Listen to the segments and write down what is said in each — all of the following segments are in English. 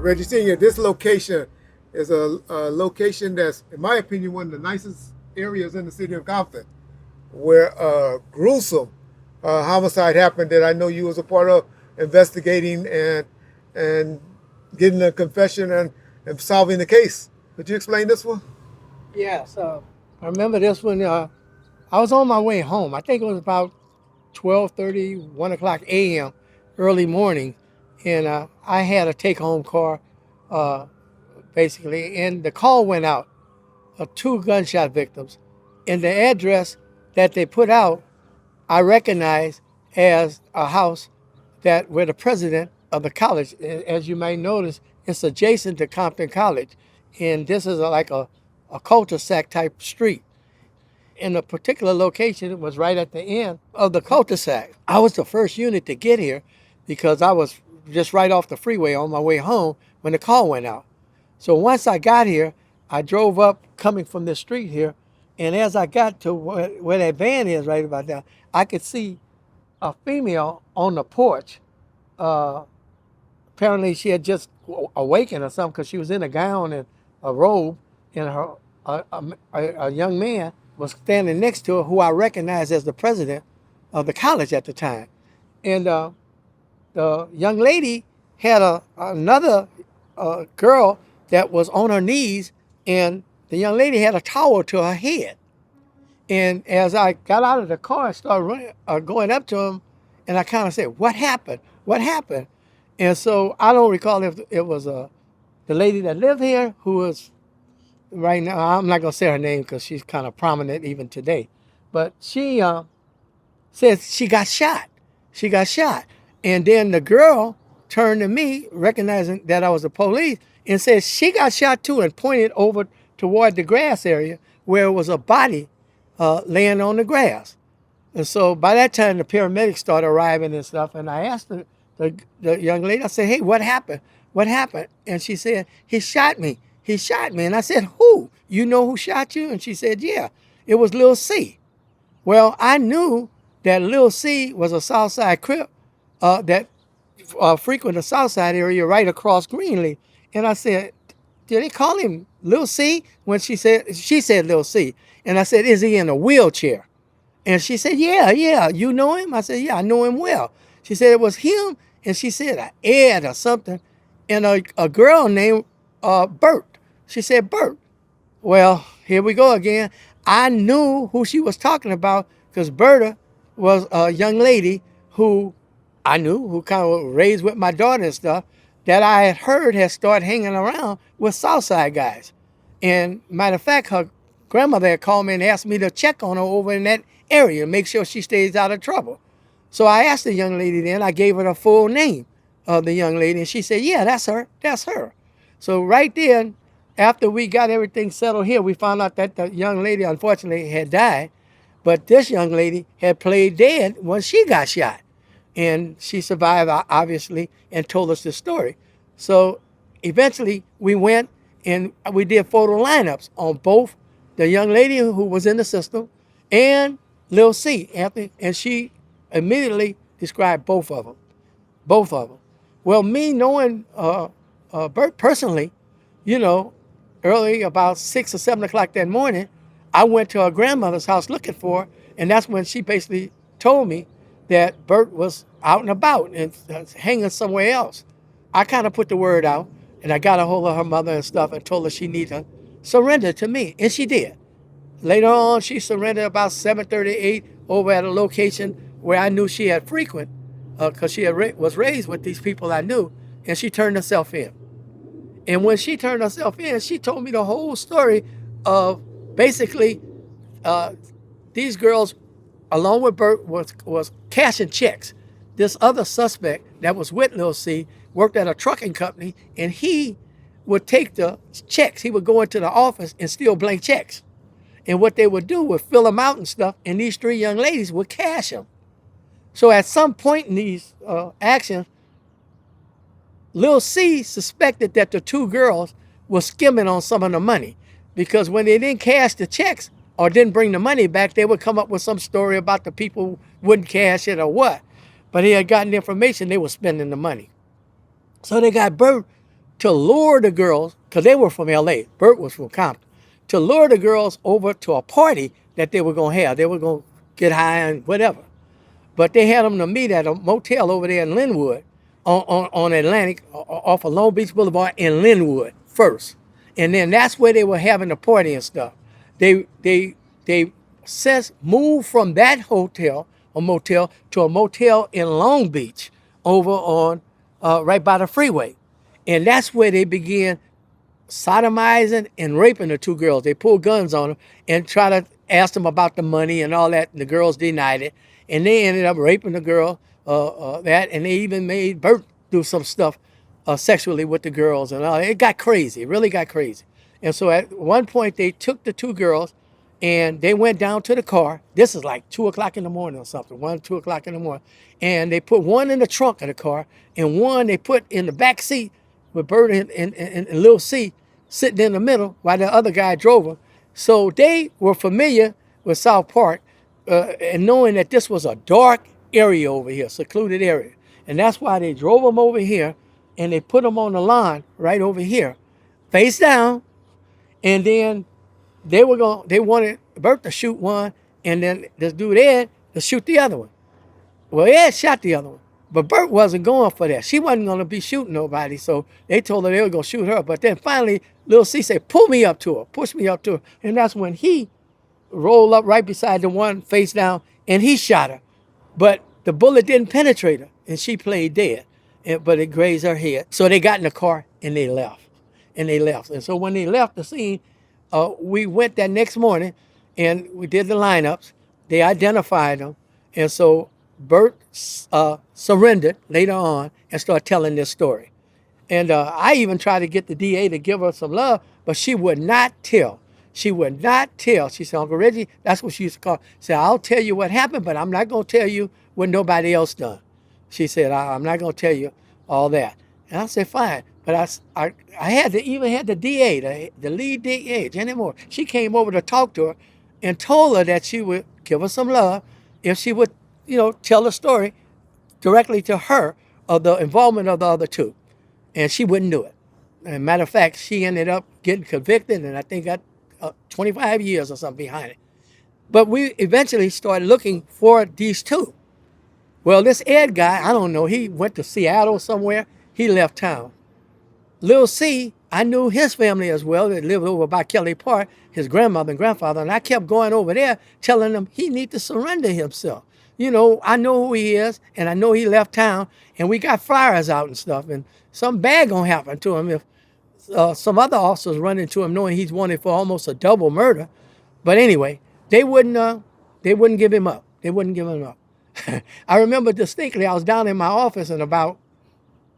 Reggie Sr., this location is a location that's, in my opinion, one of the nicest areas in the city of Compton, where a gruesome homicide happened that I know you was a part of investigating and getting a confession and solving the case. Could you explain this one? Yes, I remember this one. I was on my way home. I think it was about 12:30, 1 o'clock a.m., early morning, and I had a take-home car, uh, basically, and the call went out of two gunshot victims, and the address that they put out, I recognized as a house that where the president of the college, as you may notice, it's adjacent to Compton College, and this is like a cul-de-sac type street. In a particular location, it was right at the end of the cul-de-sac. I was the first unit to get here because I was just right off the freeway on my way home when the call went out. So once I got here, I drove up coming from this street here, and as I got to where that van is right about there, I could see a female on the porch. Uh, Apparently, she had just awakened or something because she was in a gown and a robe, and a young man was standing next to her who I recognized as the president of the college at the time. And the young lady had another girl that was on her knees, and the young lady had a towel to her head. And as I got out of the car, I started running, going up to him, and I kind of said, "What happened? What happened?" And so I don't recall if it was the lady that lived here who was right now. I'm not gonna say her name because she's kind of prominent even today, but she said she got shot. She got shot, and then the girl turned to me, recognizing that I was the police, and said she got shot too, and pointed over toward the grass area where it was a body laying on the grass. And so by that time, the paramedics started arriving and stuff. And I asked the young lady, I said, "Hey, what happened? What happened?" And she said, "He shot me. He shot me." And I said, "Who? You know who shot you?" And she said, "Yeah, it was Lil C." Well, I knew that Lil C was a Southside Crip that frequented the Southside area right across Greenlee. And I said, "Did they call him Lil C?" When she said Lil C. And I said, "Is he in a wheelchair?" And she said, "Yeah, yeah, you know him?" I said, "Yeah, I know him well." She said it was him, and she said Ed or something, and a girl named Bert. She said Bert. Well, here we go again. I knew who she was talking about because Berta was a young lady who I knew, who kind of raised with my daughter and stuff, that I had heard had started hanging around with Southside guys. And matter of fact, her grandmother had called me and asked me to check on her over in that area, make sure she stays out of trouble. So I asked the young lady then, I gave her the full name of the young lady, and she said, "Yeah, that's her, that's her." So right then, after we got everything settled here, we found out that the young lady unfortunately had died, but this young lady had played dead when she got shot. And she survived, obviously, and told us the story. So eventually we went and we did photo lineups on both the young lady who was in the system and Lil C, Anthony, and she immediately described both of them. Both of them. Well, me knowing Bert personally, you know, early about 6 or 7 o'clock that morning, I went to her grandmother's house looking for her, and that's when she basically told me that Bert was out and about and hanging somewhere else. I kind of put the word out, and I got a hold of her mother and stuff and told her she needed to surrender to me, and she did. Later on, she surrendered about 7:38 over at a location where I knew she had frequent, because she was raised with these people I knew, and she turned herself in. And when she turned herself in, she told me the whole story of basically uh, these girls, along with Bert, was cashing checks. This other suspect that was with Lil C worked at a trucking company, and he would take the checks. He would go into the office and steal blank checks. And what they would do was fill them out and stuff, and these three young ladies would cash them. So at some point in these actions, Lil C suspected that the two girls were skimming on some of the money, because when they didn't cash the checks or didn't bring the money back, they would come up with some story about the people wouldn't cash it or what. But he had gotten information they were spending the money. So they got Bert to lure the girls, because they were from L.A., Bert was from Compton, to lure the girls over to a party that they were going to have. They were going to get high and whatever. But they had them to meet at a motel over there in Linwood on Atlantic, off of Long Beach Boulevard in Linwood first. And then that's where they were having the party and stuff. They since moved from that hotel or motel to a motel in Long Beach over on right by the freeway. And that's where they began sodomizing and raping the two girls. They pulled guns on them and tried to ask them about the money and all that, and the girls denied it. And they ended up raping the girl, that, and they even made Bert do some stuff sexually with the girls and all. It got crazy. It really got crazy. And so at one point, they took the two girls and they went down to the car. This is like 2 o'clock in the morning or something, 1, 2 o'clock in the morning. And they put one in the trunk of the car and one they put in the back seat with Bert and Lil C sitting in the middle while the other guy drove them. So they were familiar with South Park and knowing that this was a dark area over here, secluded area. And that's why they drove them over here and they put them on the lawn right over here, face down. And then they wanted Bert to shoot one and then this dude Ed to shoot the other one. Well, Ed shot the other one. But Bert wasn't going for that. She wasn't going to be shooting nobody, so they told her they were going to shoot her. But then finally, Lil C said, pull me up to her, push me up to her. And that's when he rolled up right beside the one face down, and he shot her. But the bullet didn't penetrate her, and she played dead. But it grazed her head. So they got in the car, and they left. And so when they left the scene, we went that next morning, and we did the lineups. They identified them. And so Bert surrendered later on and started telling this story. And I even tried to get the DA to give her some love, but she would not tell. She would not tell. She said, Uncle Reggie, that's what she used to call. She said, I'll tell you what happened, but I'm not going to tell you what nobody else done. She said, I'm not going to tell you all that. And I said, fine. But I had the DA, the lead DA, Jenny Moore. She came over to talk to her and told her that she would give her some love if she would, tell the story directly to her of the involvement of the other two. And she wouldn't do it. And matter of fact, she ended up getting convicted and I think got 25 years or something behind it. But we eventually started looking for these two. Well, this Ed guy, I don't know, he went to Seattle somewhere. He left town. Lil C, I knew his family as well. They lived over by Kelly Park, his grandmother and grandfather. And I kept going over there telling him he need to surrender himself. I know who he is, and I know he left town, and we got flyers out and stuff, and something bad gonna happen to him if some other officers run into him knowing he's wanted for almost a double murder. But anyway, they wouldn't give him up. They wouldn't give him up. I remember distinctly, I was down in my office, and about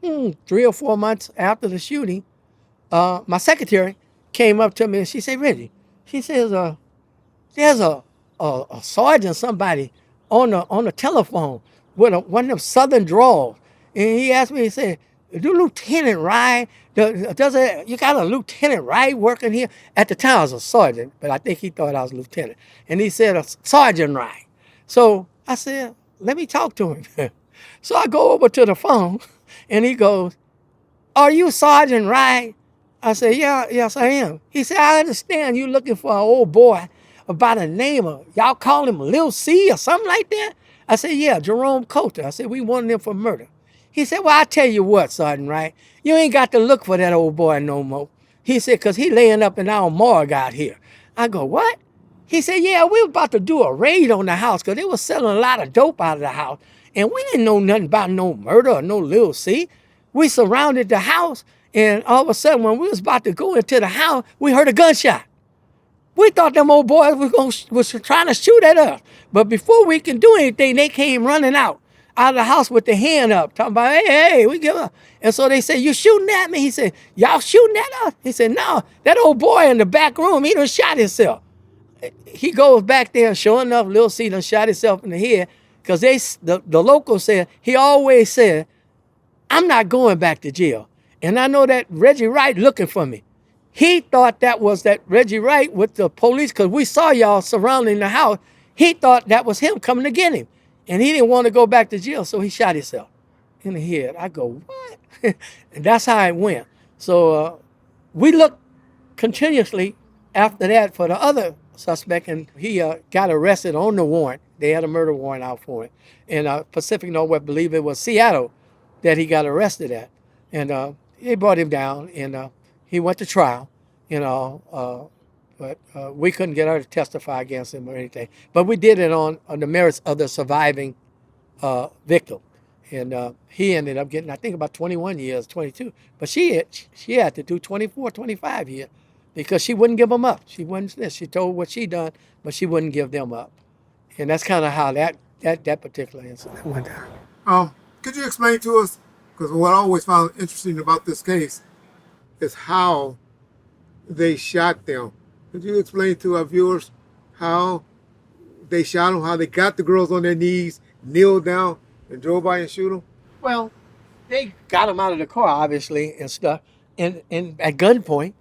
3 or 4 months after the shooting, my secretary came up to me and she said, Reggie, she says, there's a sergeant, somebody on the telephone with one of them southern drawls. And he asked me, he said, do Lieutenant Wright, you got a Lieutenant Wright working here? At the time I was a sergeant, but I think he thought I was a lieutenant. And he said, Sergeant Wright. So I said, let me talk to him. So I go over to the phone and he goes, are you Sergeant Wright? I said, yes, I am. He said, I understand you looking for an old boy by the name of, y'all call him Lil C or something like that? I said, yeah, Jerome Coulter. I said, we wanted him for murder. He said, well, I tell you what, Sergeant Wright, you ain't got to look for that old boy no more. He said, because he laying up in our morgue out here. I go, what? He said, yeah, we were about to do a raid on the house because they were selling a lot of dope out of the house. And we didn't know nothing about no murder or no Lil C. We surrounded the house, and all of a sudden, when we was about to go into the house, we heard a gunshot. We thought them old boys was trying to shoot at us. But before we can do anything, they came running out of the house with their hand up, talking about, hey, we give up. And so they said, you shooting at me? He said, y'all shooting at us? He said, no, that old boy in the back room, he done shot himself. He goes back there, and sure enough, Lil C done shot himself in the head, because the locals said, he always said, I'm not going back to jail. And I know that Reggie Wright looking for me. He thought that was that Reggie Wright with the police, because we saw y'all surrounding the house. He thought that was him coming to get him. And he didn't want to go back to jail, so he shot himself in the head. I go, what? And that's how it went. So we looked continuously after that for the other suspect, and he got arrested on the warrant. They had a murder warrant out for him. In Pacific Northwest, believe it was Seattle that he got arrested at. And they brought him down, and he went to trial, you know, but we couldn't get her to testify against him or anything. But we did it on the merits of the surviving victim. And he ended up getting, I think, about 21 years, 22. But she had to do 24, 25 years because she wouldn't give them up. She wouldn't. She told what she done, but she wouldn't give them up. And that's kind of how that particular incident went down. Could you explain to us, because what I always found interesting about this case is how they shot them. Could you explain to our viewers how they shot them, how they got the girls on their knees, kneeled down, and drove by and shoot them? Well, they got him out of the car, obviously, and stuff, and at gunpoint,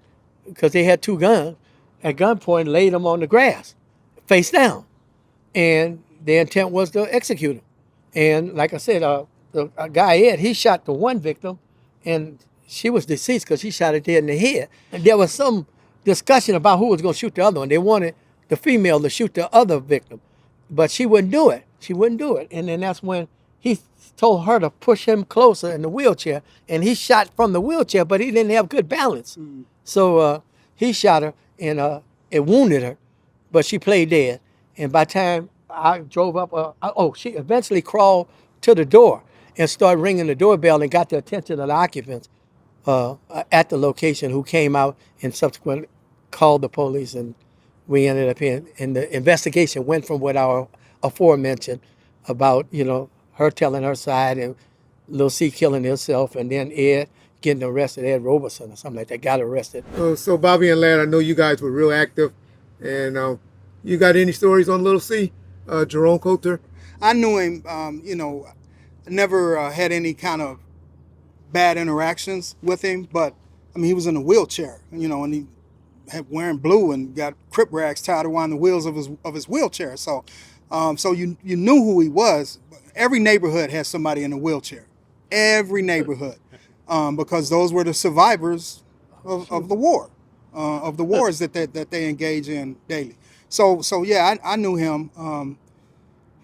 because they had two guns, at gunpoint laid him on the grass, face down. And the intent was to execute him. And like I said, the guy Ed, he shot the one victim, and she was deceased because he shot her dead in the head. And there was some discussion about who was going to shoot the other one. They wanted the female to shoot the other victim, but she wouldn't do it. She wouldn't do it. And then that's when he told her to push him closer in the wheelchair, and he shot from the wheelchair, but he didn't have good balance. So he shot her, and it wounded her, but she played dead. And by the time I drove up, she eventually crawled to the door and started ringing the doorbell and got the attention of the occupants at the location, who came out and subsequently called the police, and we ended up in. And the investigation went from what I aforementioned about, her telling her side and Lil C killing himself, and then Ed getting arrested, Ed Roberson or something like that, got arrested. So Bobby and Lad, I know you guys were real active, and you got any stories on Lil C, Jerome Coulter? I knew him, never had any kind of bad interactions with him, but I mean, he was in a wheelchair, and he had wearing blue and got Crip rags tied around the wheels of his wheelchair. So, so you knew who he was. Every neighborhood has somebody in a wheelchair. Every neighborhood, because those were the survivors of the war, of the wars that they engage in daily. So yeah, I knew him.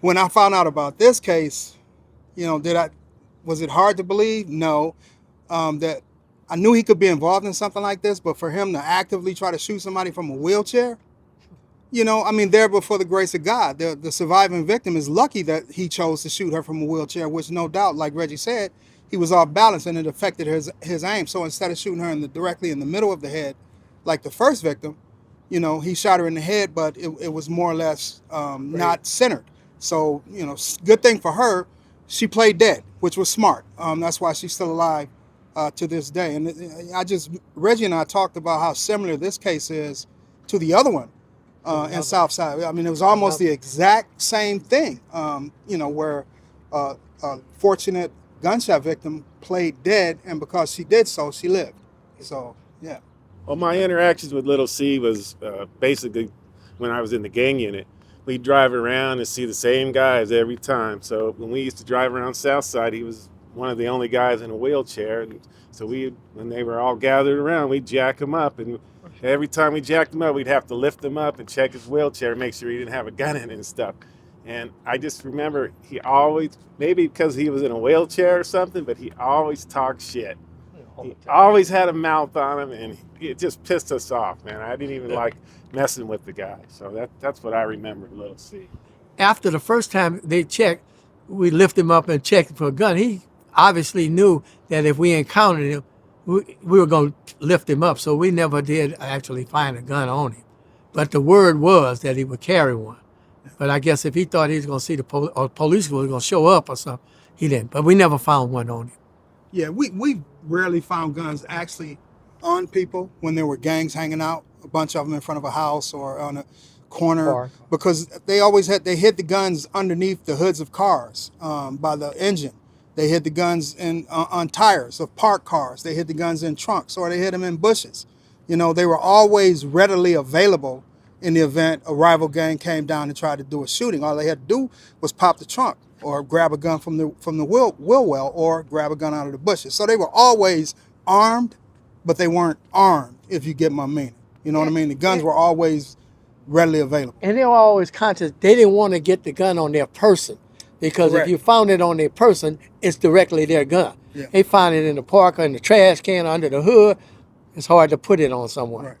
When I found out about this case, was it hard to believe? No. That I knew he could be involved in something like this, but for him to actively try to shoot somebody from a wheelchair, there before the grace of God. The surviving victim is lucky that he chose to shoot her from a wheelchair, which no doubt, like Reggie said, he was off balance and it affected his aim. So instead of shooting her directly in the middle of the head, like the first victim, he shot her in the head, but it was more or less not centered. So, good thing for her, she played dead, which was smart. That's why she's still alive to this day. And Reggie and I talked about how similar this case is to the other one in Southside. I mean, it was almost the exact same thing, where a fortunate gunshot victim played dead, and because she did so, she lived. So, yeah. Well, my interactions with Lil C was basically when I was in the gang unit. We'd drive around and see the same guys every time. So when we used to drive around Southside, he was one of the only guys in a wheelchair. And so when they were all gathered around, we'd jack him up. And every time we jacked him up, we'd have to lift him up and check his wheelchair, make sure he didn't have a gun in it and stuff. And I just remember he always, maybe because he was in a wheelchair or something, but he always talked shit. He always had a mouth on him, and it just pissed us off, man. I didn't even like messing with the guy. So that's what I remember, Lil C. After the first time they checked, we lifted him up and checked for a gun. He obviously knew that if we encountered him, we were going to lift him up. So we never did actually find a gun on him. But the word was that he would carry one. But I guess if he thought he was going to see the police were going to show up or something, he didn't. But we never found one on him. Yeah, we rarely found guns actually on people when there were gangs hanging out, a bunch of them in front of a house or on a corner, because they hid the guns underneath the hoods of cars by the engine. They hid the guns on tires of parked cars. They hid the guns in trunks, or they hid them in bushes. They were always readily available in the event a rival gang came down and tried to do a shooting. All they had to do was pop the trunk or grab a gun from the wheel well, or grab a gun out of the bushes. So they were always armed but they weren't armed, if you get my meaning. You know what I mean? The guns were always readily available. And they were always conscious. They didn't want to get the gun on their person, because Correct. if you found it on their person, it's directly their gun. Yeah. They find it in the park or in the trash can or under the hood. It's hard to put it on someone. Right.